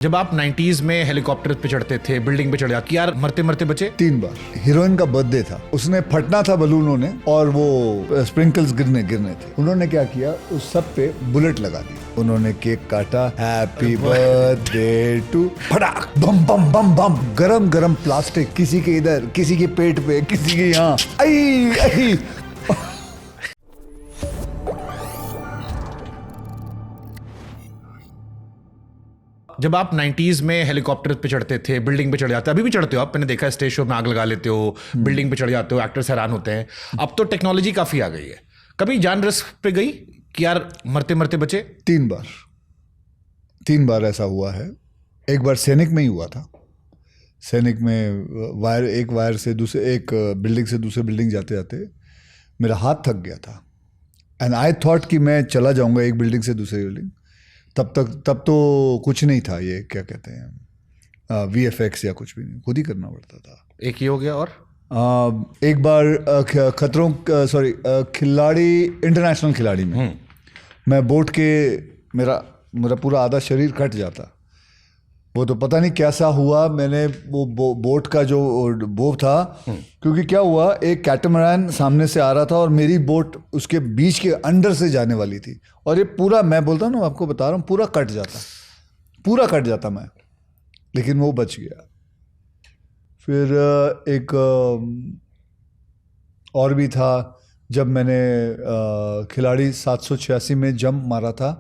जब आप 90s में हेलीकॉप्टर पे चढ़ते थे, बिल्डिंग पे चढ़ जाते, यार मरते मरते बचे 3 बार। हीरोइन का बर्थडे था, उसने फटना था बलूनों ने और वो स्प्रिंकल्स गिरने थे। उन्होंने क्या किया, उस सब पे बुलेट लगा दी। उन्होंने केक काटा, हैप्पी बर्थडे टू, फटाक बम बम बम बम, गरम गरम प्लास्टिक, किसी के इधर, किसी के पेट पे, किसी के यहाँ, आई आई। जब आप 90s में हेलीकॉप्टर पे चढ़ते थे, बिल्डिंग पे चढ़ जाते, अभी भी चढ़ते हो आप, मैंने देखा स्टेज शो में आग लगा लेते हो, बिल्डिंग पे चढ़ जाते हो, एक्टर्स हैरान होते हैं। अब तो टेक्नोलॉजी काफी आ गई है। कभी जान रिस्क पे गई कि यार मरते मरते बचे? 3 बार ऐसा हुआ है। एक बार सैनिक में ही हुआ था। सैनिक में एक वायर से दूसरे, एक बिल्डिंग से दूसरे बिल्डिंग जाते जाते मेरा हाथ थक गया था एंड आई थॉट कि मैं चला जाऊंगा एक बिल्डिंग से दूसरी बिल्डिंग। तब तो कुछ नहीं था, ये क्या कहते हैं, VFX या कुछ भी नहीं, खुद ही करना पड़ता था। एक ही हो गया। और एक बार खिलाड़ी, इंटरनेशनल खिलाड़ी में मैं बोट के, मेरा पूरा आधा शरीर कट जाता। वो तो पता नहीं कैसा हुआ। मैंने वो बोट का जो वो था, क्योंकि क्या हुआ, एक कैटमरान सामने से आ रहा था और मेरी बोट उसके बीच के अंदर से जाने वाली थी और ये पूरा, मैं बोलता हूँ ना, आपको बता रहा हूँ, पूरा कट जाता मैं, लेकिन वो बच गया। फिर एक और भी था, जब मैंने खिलाड़ी 786 में जंप मारा था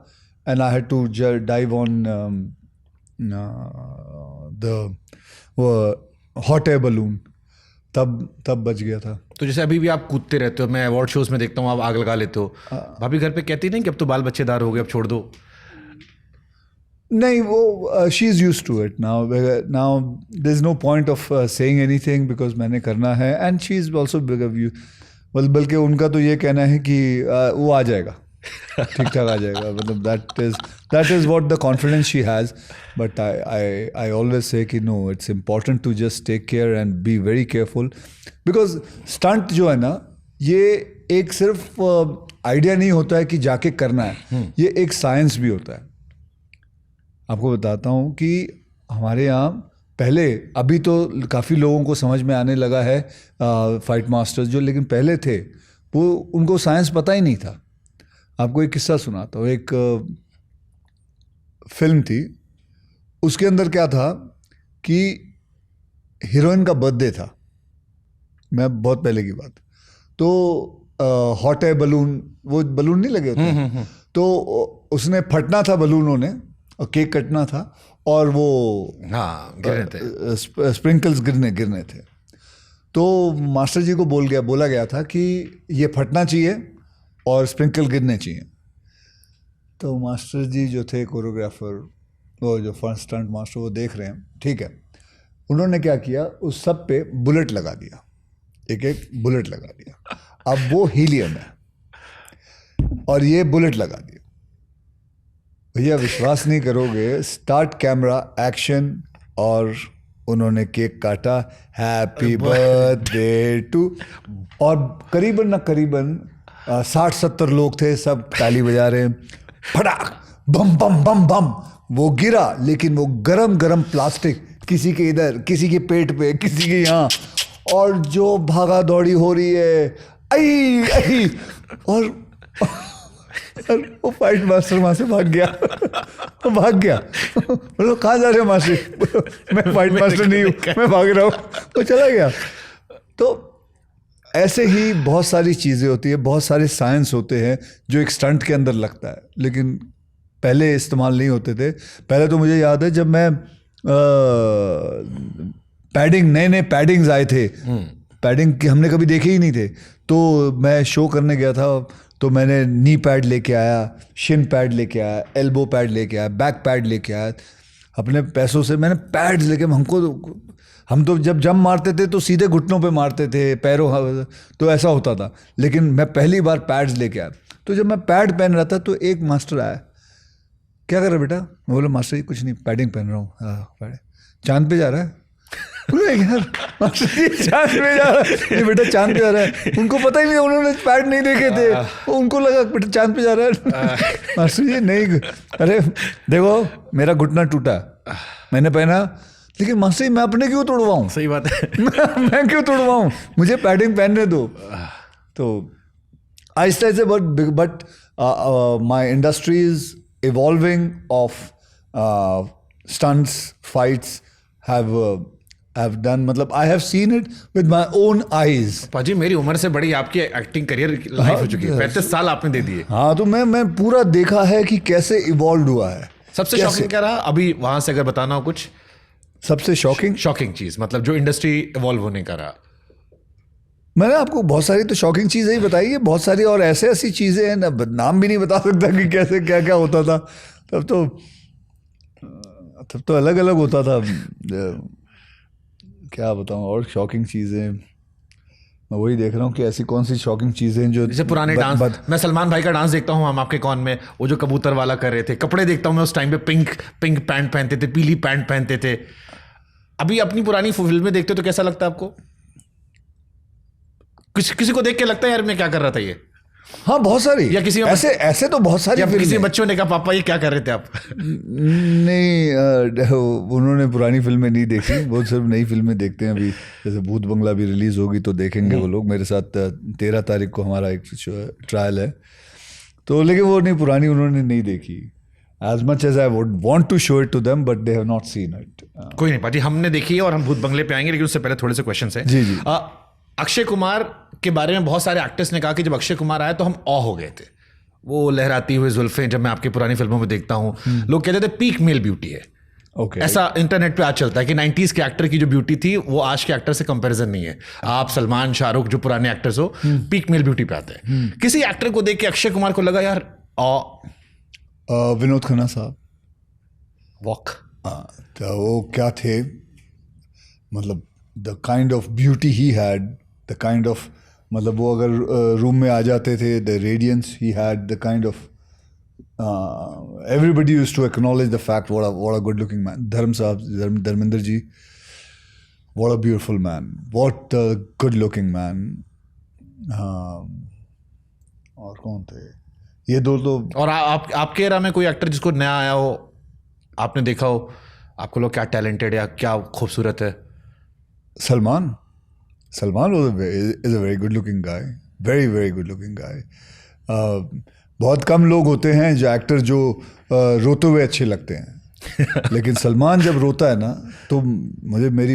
and I had to dive on वो हॉट एयर बलून, तब बच गया था। तो जैसे अभी भी आप कूदते रहते हो, मैं अवार्ड शोज में देखता हूँ आप आग लगा लेते हो, भाभी घर पे कहती नहीं कि अब तो बाल बच्चेदार हो गए, अब छोड़ दो? नहीं, वो she is used to it now there is no point of saying anything because मैंने करना है एंड शी इज़ ऑल्सो बल्कि उनका तो ये कहना है कि वो आ जाएगा, ठीक ठाक आ जाएगा। मतलब that is what the confidence she has, but I always say कि no, it's important to just take care and be very careful because stunt जो है ना, ये एक सिर्फ आइडिया नहीं होता है कि जाके करना है, ये एक साइंस भी होता है। आपको बताता हूँ कि हमारे यहाँ पहले, अभी तो काफ़ी लोगों को समझ में आने लगा है फाइट मास्टर्स जो, लेकिन पहले थे वो, उनको साइंस पता ही नहीं था। आपको एक किस्सा सुनाता हूँ। एक फिल्म थी, उसके अंदर क्या था कि हीरोइन का बर्थडे था, मैं बहुत पहले की बात, तो हॉट एयर बलून, वो बलून नहीं लगे होते हैं, तो उसने फटना था बलूनों ने और केक कटना था और वो गिरने थे, स्प्रिंकल्स गिरने थे। तो मास्टर जी को बोला गया था कि ये फटना चाहिए और स्प्रिंकल गिरने चाहिए। तो मास्टर जी जो थे कोरियोग्राफर, वो जो फर्स्ट स्टंट मास्टर, वो देख रहे हैं, ठीक है। उन्होंने क्या किया, उस सब पे बुलेट लगा दिया, एक बुलेट लगा दिया। अब वो हीलियम है और ये बुलेट लगा दिया। भैया विश्वास नहीं करोगे, स्टार्ट कैमरा एक्शन, और उन्होंने केक काटा, हैप्पी बर्थडे टू, और करीबन 60-70 लोग थे, सब ताली बजा रहे हैं, फटाक बम बम बम बम, वो गिरा, लेकिन वो गरम प्लास्टिक, किसी के इधर, किसी के पेट पे, किसी के यहाँ, और जो भागा दौड़ी हो रही है, आई और वो फाइट मास्टर वहां से भाग गया। बोलो कहाँ जा रहे हो मास्टर? मैं फाइट मास्टर नहीं हूँ, मैं भाग रहा हूँ। वो चला गया। तो ऐसे ही बहुत सारी चीज़ें होती है, बहुत सारे साइंस होते हैं जो एक स्टंट के अंदर लगता है, लेकिन पहले इस्तेमाल नहीं होते थे। पहले तो मुझे याद है, जब मैं नए पैडिंग्स आए थे, पैडिंग की हमने कभी देखे ही नहीं थे, तो मैं शो करने गया था, तो मैंने नी पैड लेके आया, शिन पैड लेके आया, एल्बो पैड लेके आया, बैक पैड लेके आया, अपने पैसों से मैंने पैड्स लेके, हम तो जब जंप मारते थे तो सीधे घुटनों पे मारते थे, पैरों, तो ऐसा होता था, लेकिन मैं पहली बार पैड्स लेके आया। तो जब मैं पैड पहन रहा था तो एक मास्टर आया, क्या कर रहा है बेटा? मैं बोला मास्टर जी कुछ नहीं, पैडिंग पहन रहा हूँ। पैड, चांद पे जा रहा है? यार मास्टर जी चांद पे जा रहा है? ये बेटा चांद पे जा रहा है। उनको पता ही नहीं, उन्होंने पैड नहीं देखे थे, उनको लगा बेटा चांद पे जा रहा है। मास्टर जी नहीं, अरे देखो मेरा घुटना टूटा, मैंने पहना, लेकिन मास्टर जी मैं अपने क्यों तोड़वाऊँ? सही बात है। मैं क्यों तोड़वाऊँ, मुझे पैडिंग पहनने दो। तो आहिस्ता ऐसे but my industry is evolving of stunts, fights have done, मतलब I have seen it with my own eyes. पाजी मेरी उम्र से बड़ी आपकी एक्टिंग करियर लाइफ हो चुकी है, 35 साल आपने दे दिए। हाँ, तो मैं पूरा देखा है कि कैसे इवॉल्व हुआ है। सबसे शॉकिंग क्या रहा अभी वहां से अगर बताना हो कुछ? सबसे शॉकिंग चीज मतलब जो इंडस्ट्री इवॉल्व होने का रहा। मैंने आपको बहुत सारी तो शॉकिंग चीजें ही बताई है, बहुत सारी और ऐसी चीजें हैं ना, नाम भी नहीं बता सकता कि कैसे क्या क्या होता था। तब तो अलग अलग होता था। क्या बताऊं और शॉकिंग चीज़ें, मैं वही देख रहा हूँ कि ऐसी कौन सी शॉकिंग चीज़ें जो जैसे पुराने डांस, मैं सलमान भाई का डांस देखता हूँ हम आपके कौन में, वो जो कबूतर वाला कर रहे थे, कपड़े देखता हूँ मैं उस टाइम पे पिंक पैंट पहनते थे, पीली पैंट पहनते थे। अभी अपनी पुरानी फिल्में देखते हो तो कैसा लगता है आपको? किसी को देख के लगता है यार मैं क्या कर रहा था ये? हाँ, बहुत सारी, या किसी ऐसे तो बहुत सारी। किसी बच्चों ने कहा पापा ये क्या कर रहे थे आप? नहीं, उन्होंने पुरानी फिल्में नहीं देखी, वो सिर्फ नई फिल्में देखते हैं। अभी जैसे भूत बंगला भी रिलीज होगी तो देखेंगे वो लोग मेरे साथ। 13 तारीख को हमारा एक ट्रायल है, तो लेकिन वो नहीं, पुरानी उन्होंने नहीं देखी। As much as I would want to show it to them, but they have not seen it. कोई नहीं पाजी, हमने देखी है और हम भूत बंगले पे आएंगे, लेकिन उससे पहले थोड़े से क्वेश्चन है। जी। अक्षय कुमार के बारे में बहुत सारे एक्टर्स ने कहा कि जब अक्षय कुमार आए तो हम ऑ हो गए थे। वो लहराती हुई जुल्फें जब मैं आपकी पुरानी फिल्मों में देखता हूँ, लोग कहते थे पीक मेल ब्यूटी है। Okay. ऐसा इंटरनेट पे आज चलता है कि 90s के एक्टर की जो ब्यूटी थी वो आज के एक्टर से कंपैरिजन नहीं है। आप सलमान, शाहरुख जो पुराने एक्टर्स हो, पीक मेल ब्यूटी पे आते हैं। किसी एक्टर को देख के अक्षय कुमार को लगा यार विनोद खन्ना साहब, वॉक, तो वो क्या थे, मतलब the kind of beauty he had, the kind of, मतलब वो अगर रूम में आ जाते थे, the radiance he had, the kind of everybody used to acknowledge the fact what a good looking man. Dharmendra ji, what a beautiful man, what a good looking man. और कौन थे ये दो तो। और आपके एरा में कोई एक्टर जिसको नया आया हो, आपने देखा हो, आपको लोग क्या टैलेंटेड या क्या खूबसूरत है? Salman is a very good looking guy, very very good looking guy. बहुत कम लोग होते हैं जो एक्टर जो रोते हुए अच्छे लगते हैं, लेकिन सलमान जब रोता है ना तो मुझे मेरी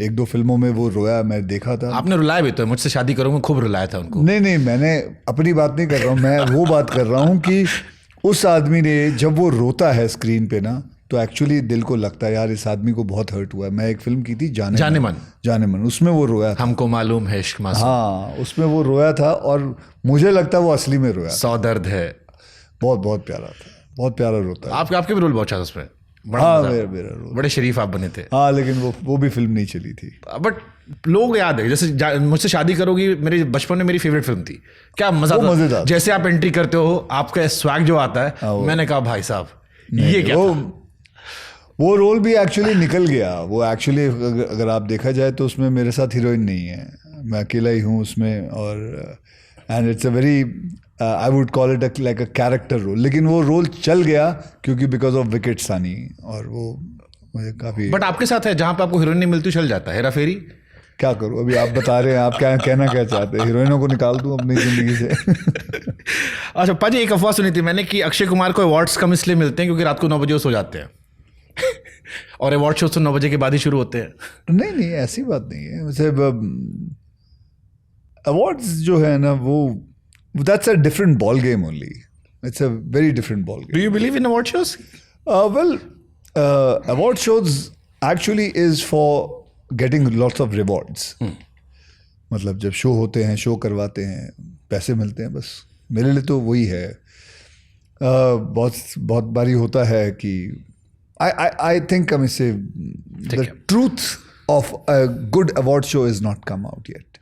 1-2 फिल्मों में वो रोया, मैं देखा था। आपने रुलाया भी तो, मुझसे शादी करूंगा खूब रुलाया था उनको। नहीं, मैंने अपनी बात नहीं कर रहा हूँ, मैं वो बात कर रहा हूँ कि उस आदमी ने जब वो रोता है स्क्रीन पे ना, तो एक्चुअली दिल को लगता है यार इस आदमी को बहुत हर्ट हुआ है। मैं एक फिल्म की थी जाने मन, उसमें वो रोया था। हमको मालूम है इश्क मासूम। हाँ, उसमें वो रोया था और मुझे लगता है वो असली में रोया। सौ दर्द है, बहुत प्यारा था, बहुत प्यारा रोता है। आपके भी रोल बहुत अच्छा था उसमें। हाँ, मेरा रोल, बड़े शरीफ आप बने थे। हाँ, लेकिन वो भी फिल्म नहीं चली थी। बट लोग याद है, जैसे मुझसे शादी करोगी मेरे बचपन में मेरी फेवरेट फिल्म थी। क्या मजा, जैसे आप एंट्री करते हो, आपका स्वैग जो आता है, मैंने कहा भाई साहब ये क्या, वो रोल भी एक्चुअली निकल गया। वो एक्चुअली अगर आप देखा जाए तो उसमें मेरे साथ हीरोइन नहीं है, मैं अकेला ही हूँ उसमें। और and it's a very, I would call it like a character role, लेकिन वो रोल चल गया क्योंकि बिकॉज ऑफ विकेट सानी, और वो मुझे काफ़ी। बट आपके साथ है जहाँ पे आपको हीरोइन नहीं मिलती चल जाता है, हेरा फेरी। क्या करूँ, अभी आप बता रहे हैं, आप क्या कहना क्या चाहते हैं, हीरोइनों को निकाल दूँ अपनी ज़िंदगी से? अच्छा पाजी, एक अफवाह सुनी थी मैंने कि अक्षय कुमार को अवार्ड्स कम इसलिए मिलते हैं क्योंकि रात को 9 बजे वो सो जाते हैं और अवार्ड शो तो 9 बजे के बाद ही शुरू होते हैं। नहीं, ऐसी बात नहीं है। वैसे अवार्ड्स जो है ना, वो that's a different ball game only. It's a very different ball game. Do you believe in award shows? Well, award shows actually is for getting lots of rewards. मतलब जब शो होते हैं, शो करवाते हैं, पैसे मिलते हैं, बस मेरे लिए तो वही है। बहुत बारी होता है कि I think I mean say the truth of a good award show is not come out yet.